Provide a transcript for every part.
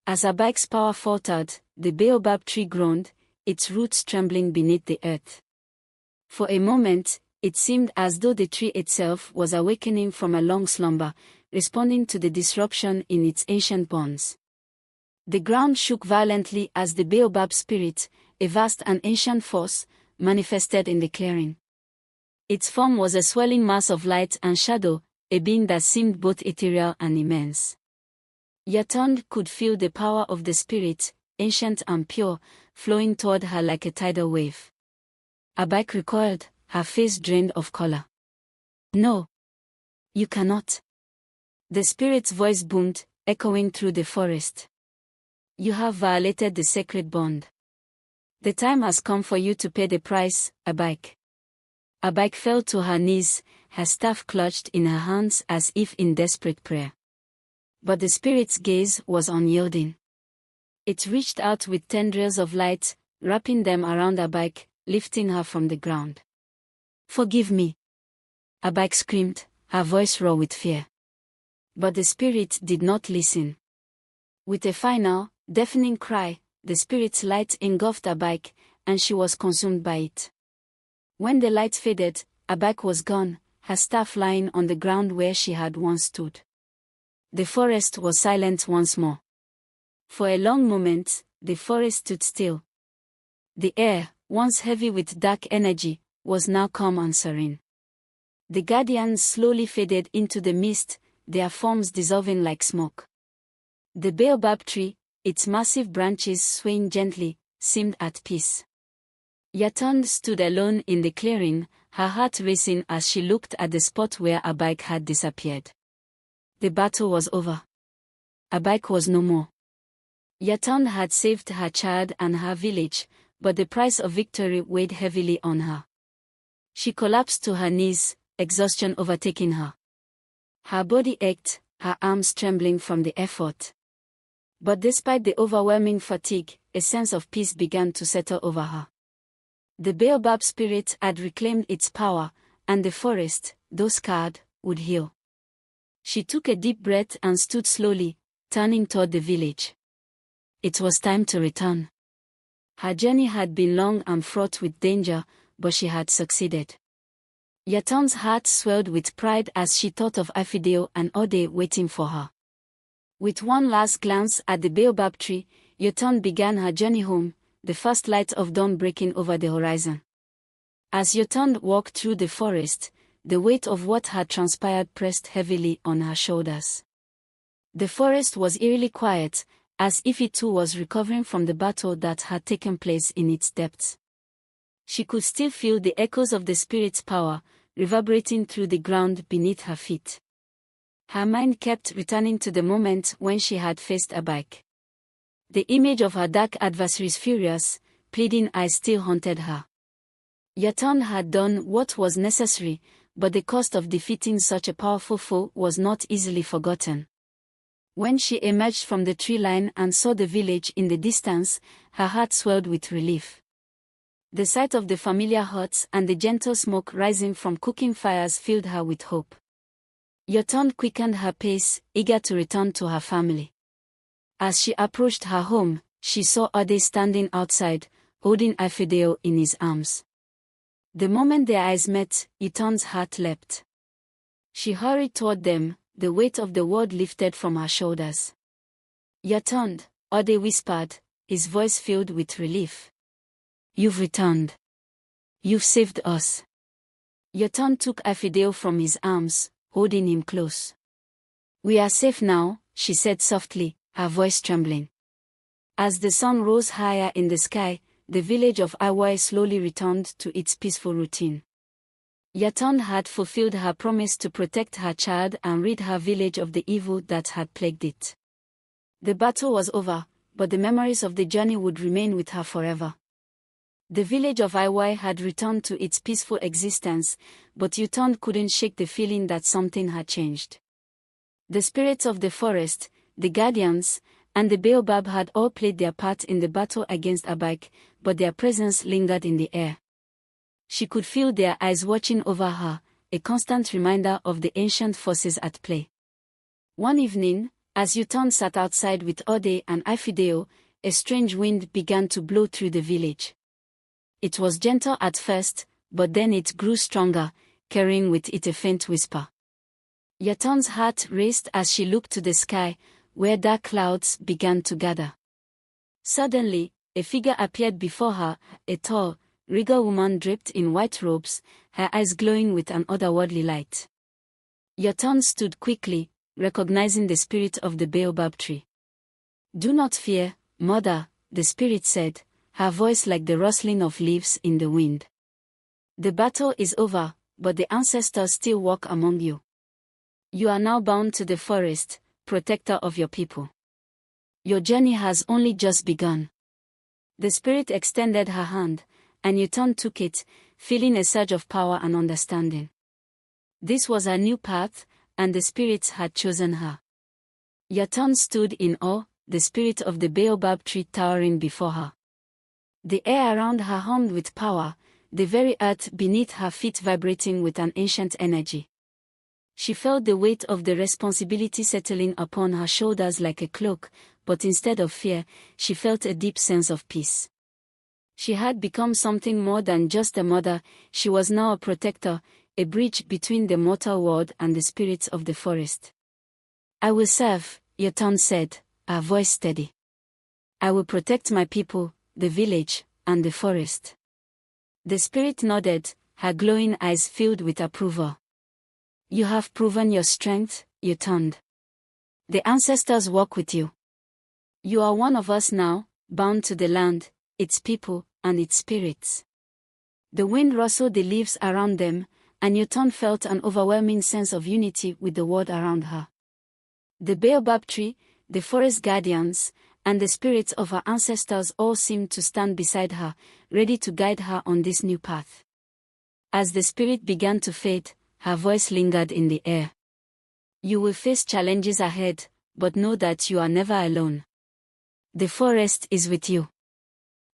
As Abike's power faltered, the baobab tree groaned, its roots trembling beneath the earth. For a moment, it seemed as though the tree itself was awakening from a long slumber, responding to the disruption in its ancient bonds. The ground shook violently as the baobab spirit, a vast and ancient force, manifested in the clearing. Its form was a swelling mass of light and shadow, a being that seemed both ethereal and immense. Yaton could feel the power of the spirit, ancient and pure, flowing toward her like a tidal wave. Abike recoiled, her face drained of color. "No. You cannot." The spirit's voice boomed, echoing through the forest. "You have violated the sacred bond. The time has come for you to pay the price, Abike." Abike fell to her knees, her staff clutched in her hands as if in desperate prayer. But the spirit's gaze was unyielding. It reached out with tendrils of light, wrapping them around Abike, lifting her from the ground. "Forgive me," Abike screamed, her voice raw with fear. But the spirit did not listen. With a final, deafening cry, the spirit's light engulfed Abike, and she was consumed by it. When the light faded, Abike was gone, her staff lying on the ground where she had once stood. The forest was silent once more. For a long moment, the forest stood still. The air, once heavy with dark energy, was now calm and serene. The Ghanians slowly faded into the mist, their forms dissolving like smoke. The baobab tree, its massive branches swaying gently, seemed at peace. Yaton stood alone in the clearing, her heart racing as she looked at the spot where Abike had disappeared. The battle was over. Abike was no more. Yaton had saved her child and her village, but the price of victory weighed heavily on her. She collapsed to her knees, exhaustion overtaking her. Her body ached, her arms trembling from the effort. But despite the overwhelming fatigue, a sense of peace began to settle over her. The baobab spirit had reclaimed its power, and the forest, though scarred, would heal. She took a deep breath and stood slowly, turning toward the village. It was time to return. Her journey had been long and fraught with danger, but she had succeeded. Yaton's heart swelled with pride as she thought of Afideo and Ode waiting for her. With one last glance at the baobab tree, Yaton began her journey home, the first light of dawn breaking over the horizon. As Yaton walked through the forest, the weight of what had transpired pressed heavily on her shoulders. The forest was eerily quiet, as if it too was recovering from the battle that had taken place in its depths. She could still feel the echoes of the spirit's power, reverberating through the ground beneath her feet. Her mind kept returning to the moment when she had faced Abike. The image of her dark adversary's furious, pleading eyes still haunted her. Yaton had done what was necessary, but the cost of defeating such a powerful foe was not easily forgotten. When she emerged from the tree line and saw the village in the distance, her heart swelled with relief. The sight of the familiar huts and the gentle smoke rising from cooking fires filled her with hope. Yaton quickened her pace, eager to return to her family. As she approached her home, she saw Ode standing outside, holding Afideo in his arms. The moment their eyes met, Yaton's heart leapt. She hurried toward them, the weight of the world lifted from her shoulders. "Yaton," Ode whispered, his voice filled with relief. "You've returned. You've saved us." Yaton took Afideo from his arms, holding him close. "We are safe now," she said softly, her voice trembling. As the sun rose higher in the sky, the village of Awai slowly returned to its peaceful routine. Yaton had fulfilled her promise to protect her child and rid her village of the evil that had plagued it. The battle was over, but the memories of the journey would remain with her forever. The village of Awai had returned to its peaceful existence, but Yaton couldn't shake the feeling that something had changed. The spirits of the forest, the guardians, and the baobab had all played their part in the battle against Abike, but their presence lingered in the air. She could feel their eyes watching over her, a constant reminder of the ancient forces at play. One evening, As Yuton sat outside with Ode and Ifideo, a strange wind began to blow through the village. It was gentle at first, but then it grew stronger, carrying with it a faint whisper. Yuton's heart raced as she looked to the sky, where dark clouds began to gather. Suddenly, a figure appeared before her, a tall, regal woman draped in white robes, her eyes glowing with an otherworldly light. Yuton stood quickly, recognizing the spirit of the baobab tree. "Do not fear, mother," the spirit said, her voice like the rustling of leaves in the wind. "The battle is over, but the ancestors still walk among you. You are now bound to the forest, protector of your people. Your journey has only just begun." The spirit extended her hand, and Yuton took it, feeling a surge of power and understanding. This was her new path, and the spirits had chosen her. Yuton stood in awe, the spirit of the baobab tree towering before her. The air around her hummed with power, the very earth beneath her feet vibrating with an ancient energy. She felt the weight of the responsibility settling upon her shoulders like a cloak, but instead of fear, she felt a deep sense of peace. She had become something more than just a mother, she was now a protector, a bridge between the mortal world and the spirits of the forest. "I will serve," Yuton said, her voice steady. "I will protect my people, the village, and the forest." The spirit nodded, her glowing eyes filled with approval. "You have proven your strength," Yuton. "The ancestors walk with you. You are one of us now, bound to the land, its people, and its spirits." The wind rustled the leaves around them, and Yuton felt an overwhelming sense of unity with the world around her. The baobab tree, the forest guardians, and the spirits of her ancestors all seemed to stand beside her, ready to guide her on this new path. As the spirit began to fade, her voice lingered in the air. "You will face challenges ahead, but know that you are never alone. The forest is with you."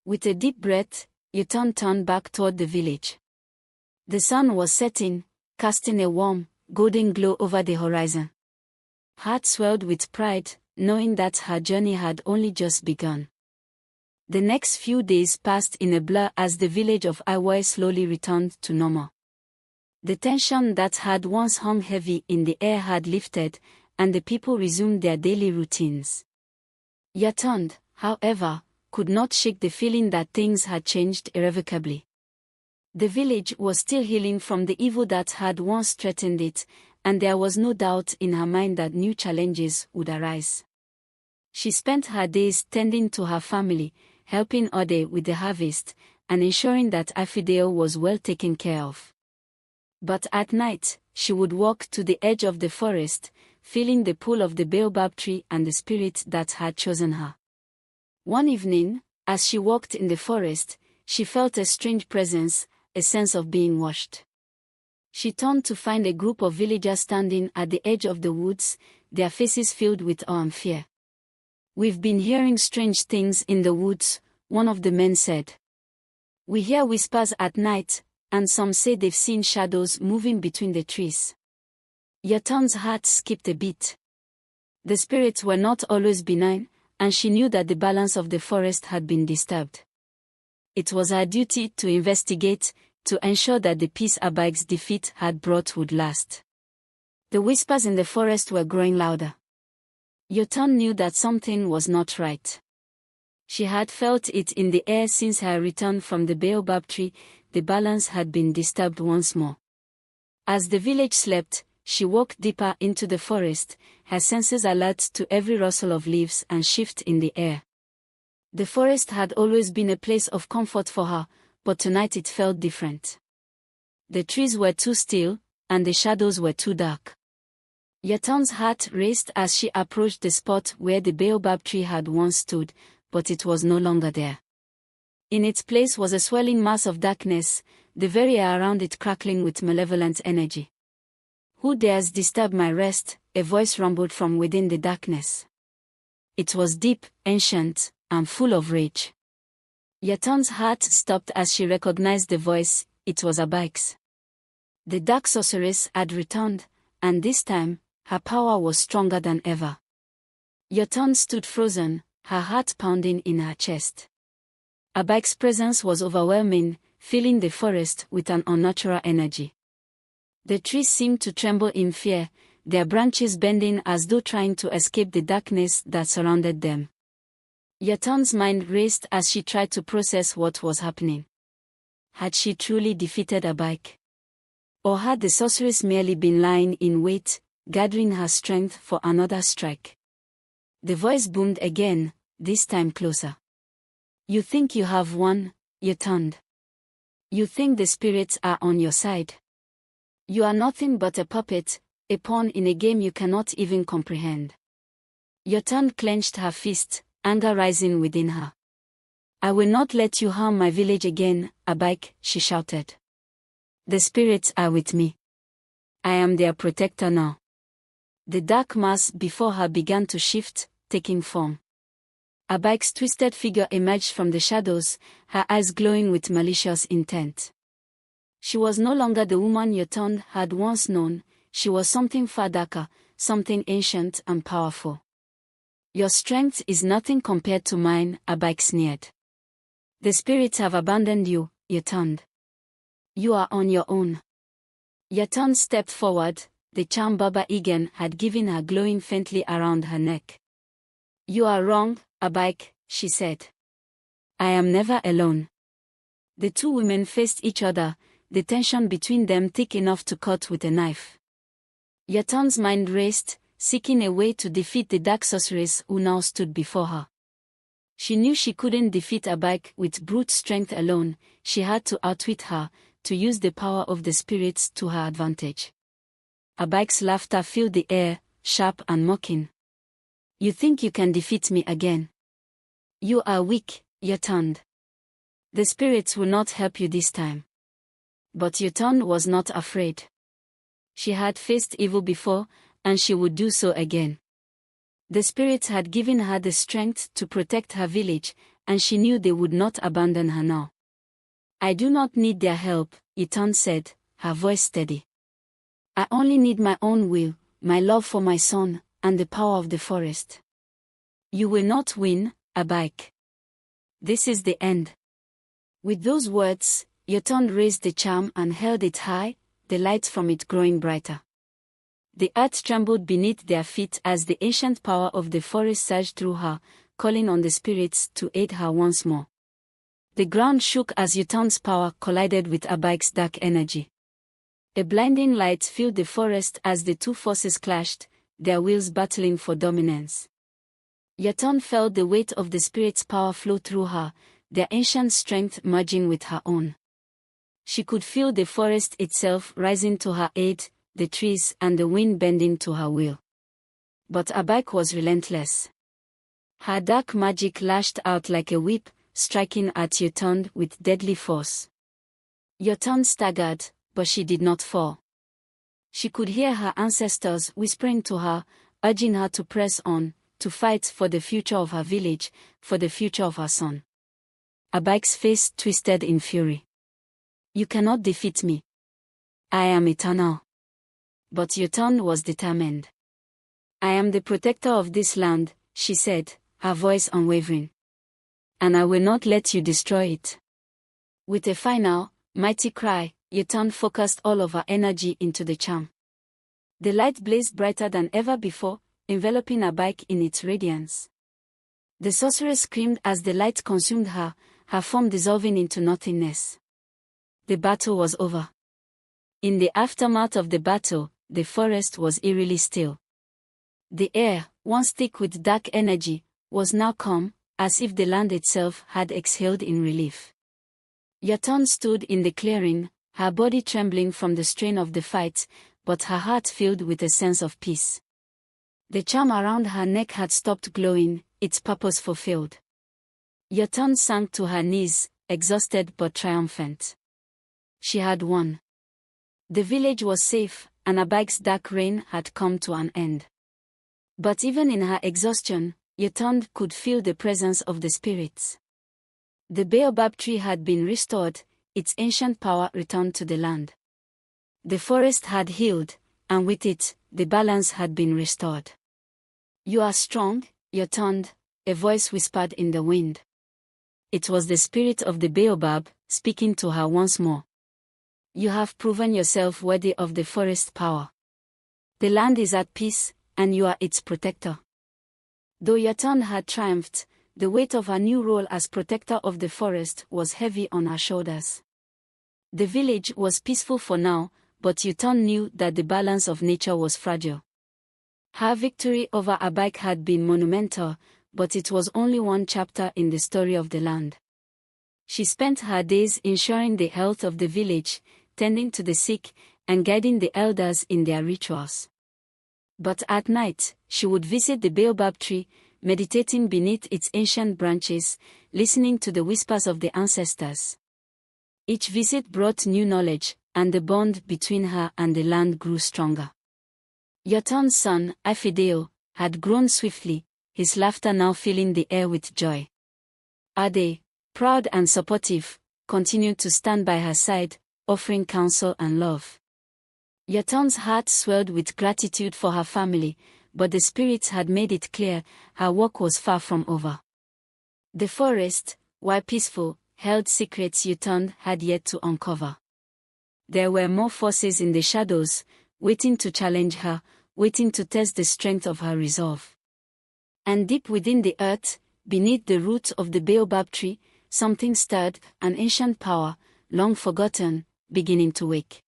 With a deep breath, Yuton turned back toward the village. The sun was setting, casting a warm, golden glow over the horizon. Heart swelled with pride, knowing that her journey had only just begun. The next few days passed in a blur as the village of Iwoi slowly returned to normal. The tension that had once hung heavy in the air had lifted, and the people resumed their daily routines. Yuton, however, could not shake the feeling that things had changed irrevocably. The village was still healing from the evil that had once threatened it, and there was no doubt in her mind that new challenges would arise. She spent her days tending to her family, helping Ode with the harvest, and ensuring that Ifideo was well taken care of. But at night, she would walk to the edge of the forest, feeling the pull of the baobab tree and the spirit that had chosen her. One evening, as she walked in the forest, she felt a strange presence, a sense of being watched. She turned to find a group of villagers standing at the edge of the woods, their faces filled with awe and fear. "We've been hearing strange things in the woods," one of the men said. "We hear whispers at night, and some say they've seen shadows moving between the trees." Yuton's heart skipped a beat. The spirits were not always benign, and she knew that the balance of the forest had been disturbed. It was her duty to investigate, to ensure that the peace Abike's defeat had brought would last. The whispers in the forest were growing louder. Yuton knew that something was not right. She had felt it in the air since her return from the baobab tree, the balance had been disturbed once more. As the village slept, she walked deeper into the forest, her senses alert to every rustle of leaves and shift in the air. The forest had always been a place of comfort for her, but tonight it felt different. The trees were too still, and the shadows were too dark. Yuton's heart raced as she approached the spot where the baobab tree had once stood, but it was no longer there. In its place was a swelling mass of darkness, the very air around it crackling with malevolent energy. "Who dares disturb my rest?" a voice rumbled from within the darkness. It was deep, ancient, and full of rage. Yuton's heart stopped as she recognized the voice. It was Abike's. The dark sorceress had returned, and this time, her power was stronger than ever. Yotan stood frozen, her heart pounding in her chest. Abike's presence was overwhelming, filling the forest with an unnatural energy. The trees seemed to tremble in fear, their branches bending as though trying to escape the darkness that surrounded them. Yotan's mind raced as she tried to process what was happening. Had she truly defeated Abike? Or had the sorceress merely been lying in wait, gathering her strength for another strike? The voice boomed again, this time closer. You think you have won, Yotan? You think the spirits are on your side? You are nothing but a puppet, a pawn in a game you cannot even comprehend. Yotan clenched her fist, anger rising within her. I will not let you harm my village again, Abike, she shouted. The spirits are with me. I am their protector now. The dark mass before her began to shift, taking form. Abike's twisted figure emerged from the shadows, her eyes glowing with malicious intent. She was no longer the woman Yotan had once known, she was something far darker, something ancient and powerful. Your strength is nothing compared to mine, Abike sneered. The spirits have abandoned you, Yotan. You are on your own. Yotan stepped forward, the charm Baba Egan had given her glowing faintly around her neck. You are wrong, Abike, she said. I am never alone. The two women faced each other, the tension between them thick enough to cut with a knife. Yotan's mind raced, seeking a way to defeat the dark sorceress who now stood before her. She knew she couldn't defeat Abike with brute strength alone, she had to outwit her, to use the power of the spirits to her advantage. Abike's laughter filled the air, sharp and mocking. You think you can defeat me again? You are weak, Yotan. The spirits will not help you this time. But Yotan was not afraid. She had faced evil before, and she would do so again. The spirits had given her the strength to protect her village, and she knew they would not abandon her now. I do not need their help, Yotan said, her voice steady. I only need my own will, my love for my son, and the power of the forest. You will not win, Abike. This is the end. With those words, Yotan raised the charm and held it high, the light from it growing brighter. The earth trembled beneath their feet as the ancient power of the forest surged through her, calling on the spirits to aid her once more. The ground shook as Yotan's power collided with Abike's dark energy. A blinding light filled the forest as the two forces clashed, their wills battling for dominance. Yotan felt the weight of the spirit's power flow through her, their ancient strength merging with her own. She could feel the forest itself rising to her aid, the trees and the wind bending to her will. But Abike was relentless. Her dark magic lashed out like a whip, striking at Yotan with deadly force. Yotan staggered, but she did not fall. She could hear her ancestors whispering to her, urging her to press on, to fight for the future of her village, for the future of her son. Abike's face twisted in fury. You cannot defeat me. I am eternal. But Yotan was determined. I am the protector of this land, she said, her voice unwavering. And I will not let you destroy it. With a final, mighty cry, Yotan focused all of her energy into the charm. The light blazed brighter than ever before, enveloping Abike in its radiance. The sorceress screamed as the light consumed her, her form dissolving into nothingness. The battle was over. In the aftermath of the battle, the forest was eerily still. The air, once thick with dark energy, was now calm, as if the land itself had exhaled in relief. Yotan stood in the clearing, her body trembling from the strain of the fight, but her heart filled with a sense of peace. The charm around her neck had stopped glowing, its purpose fulfilled. Yotan sank to her knees, exhausted but triumphant. She had won. The village was safe, and Abike's dark reign had come to an end. But even in her exhaustion, Yotan could feel the presence of the spirits. The baobab tree had been restored, its ancient power returned to the land. The forest had healed, and with it, the balance had been restored. You are strong, You're turned, a voice whispered in the wind. It was the spirit of the baobab, speaking to her once more. You have proven yourself worthy of the forest power. The land is at peace, and you are its protector. Though Yatan had triumphed, the weight of her new role as protector of the forest was heavy on her shoulders. The village was peaceful for now, but Yatan knew that the balance of nature was fragile. Her victory over Abike had been monumental, but it was only one chapter in the story of the land. She spent her days ensuring the health of the village, tending to the sick, and guiding the elders in their rituals. But at night, she would visit the baobab tree, meditating beneath its ancient branches, listening to the whispers of the ancestors. Each visit brought new knowledge, and the bond between her and the land grew stronger. Yotan's son, Afideo, had grown swiftly, his laughter now filling the air with joy. Ade, proud and supportive, continued to stand by her side, offering counsel and love. Yotan's heart swelled with gratitude for her family, but the spirits had made it clear her work was far from over. The forest, while peaceful, held secrets Yotan had yet to uncover. There were more forces in the shadows, waiting to challenge her, waiting to test the strength of her resolve. And deep within the earth, beneath the roots of the baobab tree, something stirred, an ancient power, long forgotten, beginning to wake.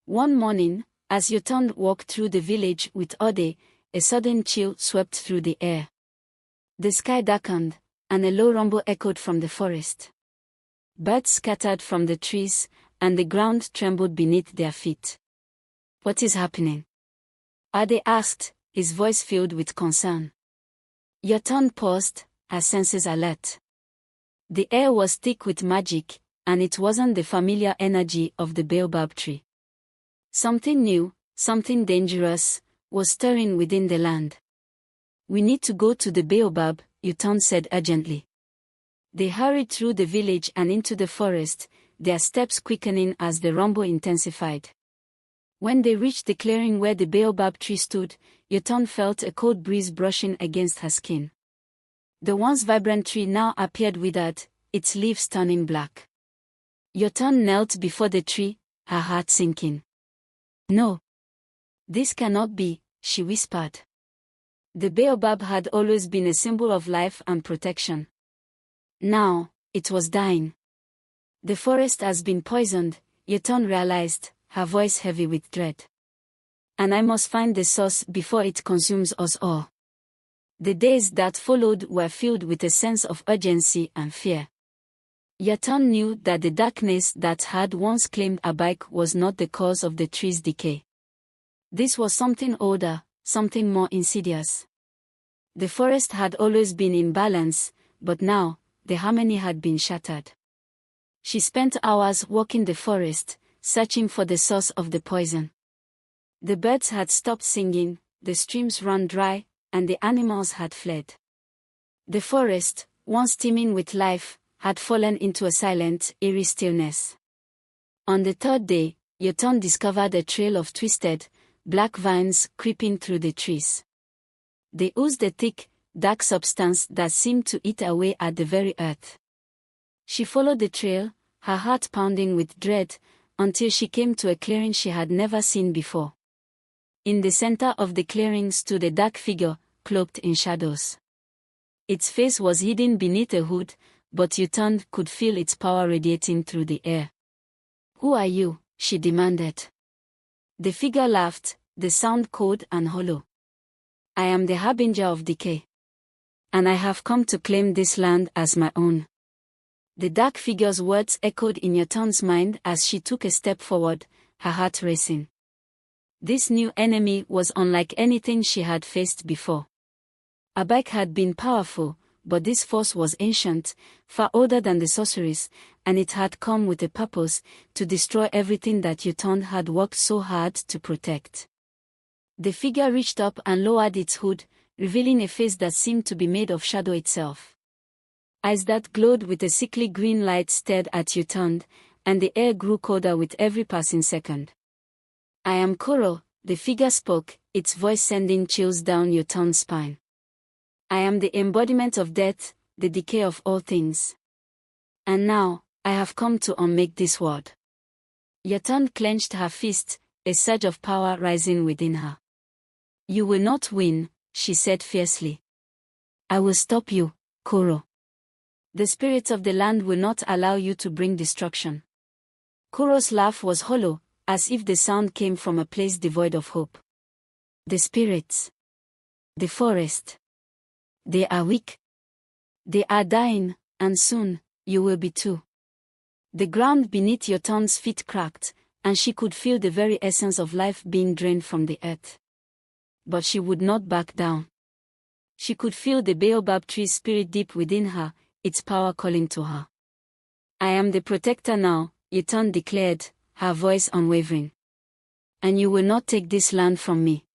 One morning, as Yotan walked through the village with Ode, a sudden chill swept through the air. The sky darkened, and a low rumble echoed from the forest. Birds scattered from the trees, and the ground trembled beneath their feet. What is happening? Ade asked, his voice filled with concern. Yotan paused, her senses alert. The air was thick with magic, and it wasn't the familiar energy of the baobab tree. Something new, something dangerous, was stirring within the land. We need to go to the baobab, Yotan said urgently. They hurried through the village and into the forest, their steps quickening as the rumble intensified. When they reached the clearing where the baobab tree stood, Yotan felt a cold breeze brushing against her skin. The once vibrant tree now appeared withered, its leaves turning black. Yotan knelt before the tree, her heart sinking. No. This cannot be, she whispered. The baobab had always been a symbol of life and protection. Now, it was dying. The forest has been poisoned, Yotan realized, her voice heavy with dread. And I must find the source before it consumes us all. The days that followed were filled with a sense of urgency and fear. Yotan knew that the darkness that had once claimed Abike was not the cause of the tree's decay. This was something older, something more insidious. The forest had always been in balance, but now, the harmony had been shattered. She spent hours walking the forest, searching for the source of the poison. The birds had stopped singing, the streams ran dry, and the animals had fled. The forest, once teeming with life, had fallen into a silent, eerie stillness. On the third day, Yotan discovered a trail of twisted, black vines creeping through the trees. They oozed a thick, dark substance that seemed to eat away at the very earth. She followed the trail, her heart pounding with dread, until she came to a clearing she had never seen before. In the center of the clearing stood a dark figure, cloaked in shadows. Its face was hidden beneath a hood, but Yotan could feel its power radiating through the air. "Who are you?" she demanded. The figure laughed, the sound cold and hollow. "I am the harbinger of decay. And I have come to claim this land as my own." The dark figure's words echoed in Yotan's mind as she took a step forward, her heart racing. This new enemy was unlike anything she had faced before. Abike had been powerful, but this force was ancient, far older than the sorceries, and it had come with a purpose, to destroy everything that Yotan had worked so hard to protect. The figure reached up and lowered its hood, revealing a face that seemed to be made of shadow itself. Eyes that glowed with a sickly green light stared at Yotan, and the air grew colder with every passing second. "I am Koro," the figure spoke, its voice sending chills down Yotan's spine. I am the embodiment of death, the decay of all things. And now, I have come to unmake this world. Yatand clenched her fist, a surge of power rising within her. You will not win, she said fiercely. I will stop you, Koro. The spirits of the land will not allow you to bring destruction. Koro's laugh was hollow, as if the sound came from a place devoid of hope. The spirits. The forest. They are weak. They are dying, and soon, you will be too. The ground beneath Yatand's feet cracked, and she could feel the very essence of life being drained from the earth. But she would not back down. She could feel the baobab tree's spirit deep within her, its power calling to her. I am the protector now, Yatand declared, her voice unwavering. And you will not take this land from me.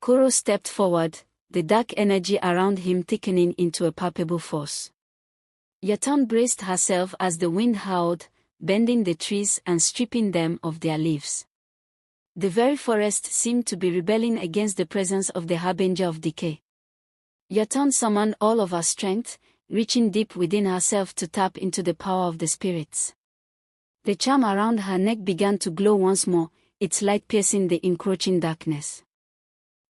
Koro stepped forward, the dark energy around him thickening into a palpable force. Yatand braced herself as the wind howled, bending the trees and stripping them of their leaves. The very forest seemed to be rebelling against the presence of the harbinger of decay. Yatand summoned all of her strength, reaching deep within herself to tap into the power of the spirits. The charm around her neck began to glow once more, its light piercing the encroaching darkness.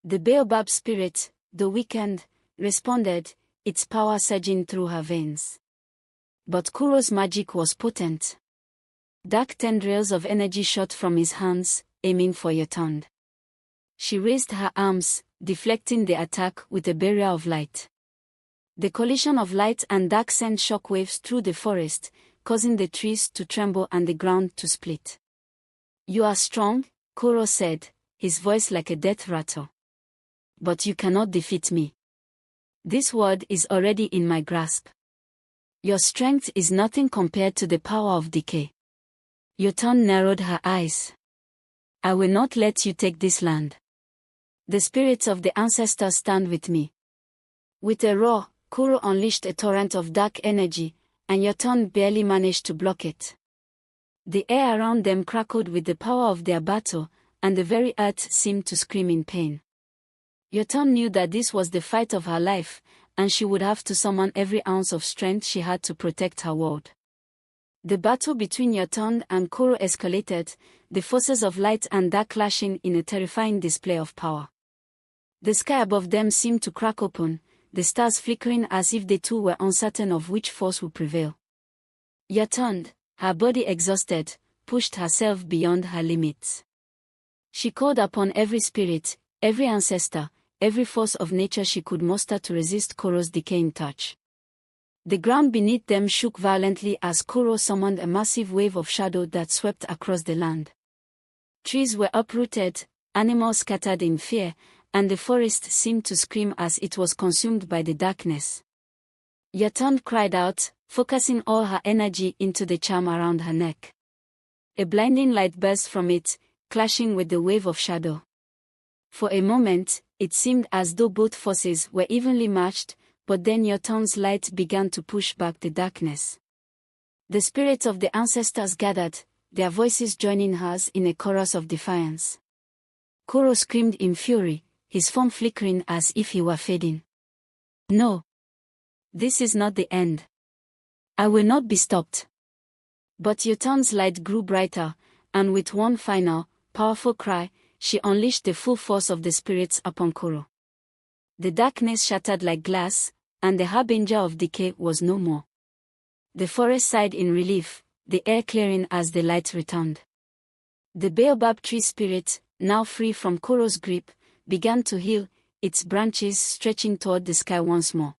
The baobab spirit, though weakened, responded, its power surging through her veins. But Kuro's magic was potent. Dark tendrils of energy shot from his hands, aiming for Yatand. She raised her arms, deflecting the attack with a barrier of light. The collision of light and dark sent shockwaves through the forest, causing the trees to tremble and the ground to split. You are strong, Koro said, his voice like a death rattle. But you cannot defeat me. This world is already in my grasp. Your strength is nothing compared to the power of decay. Yatand narrowed her eyes. I will not let you take this land. The spirits of the ancestors stand with me. With a roar, Koro unleashed a torrent of dark energy, and Yatand barely managed to block it. The air around them crackled with the power of their battle, and the very earth seemed to scream in pain. Yatand knew that this was the fight of her life, and she would have to summon every ounce of strength she had to protect her world. The battle between Yatand and Koro escalated, the forces of light and dark clashing in a terrifying display of power. The sky above them seemed to crack open, the stars flickering as if they too were uncertain of which force would prevail. Yatand, her body exhausted, pushed herself beyond her limits. She called upon every spirit, every ancestor, every force of nature she could muster to resist Koro's decaying touch. The ground beneath them shook violently as Koro summoned a massive wave of shadow that swept across the land. Trees were uprooted, animals scattered in fear, and the forest seemed to scream as it was consumed by the darkness. Yatand cried out, focusing all her energy into the charm around her neck. A blinding light burst from it, clashing with the wave of shadow. For a moment, it seemed as though both forces were evenly matched, but then Yatand's light began to push back the darkness. The spirits of the ancestors gathered, their voices joining hers in a chorus of defiance. Koro screamed in fury, his form flickering as if he were fading. No. This is not the end. I will not be stopped. But Yatand's light grew brighter, and with one final, powerful cry, she unleashed the full force of the spirits upon Koro. The darkness shattered like glass, and the harbinger of decay was no more. The forest sighed in relief, the air clearing as the light returned. The baobab tree spirit, now free from Koro's grip, began to heal, its branches stretching toward the sky once more.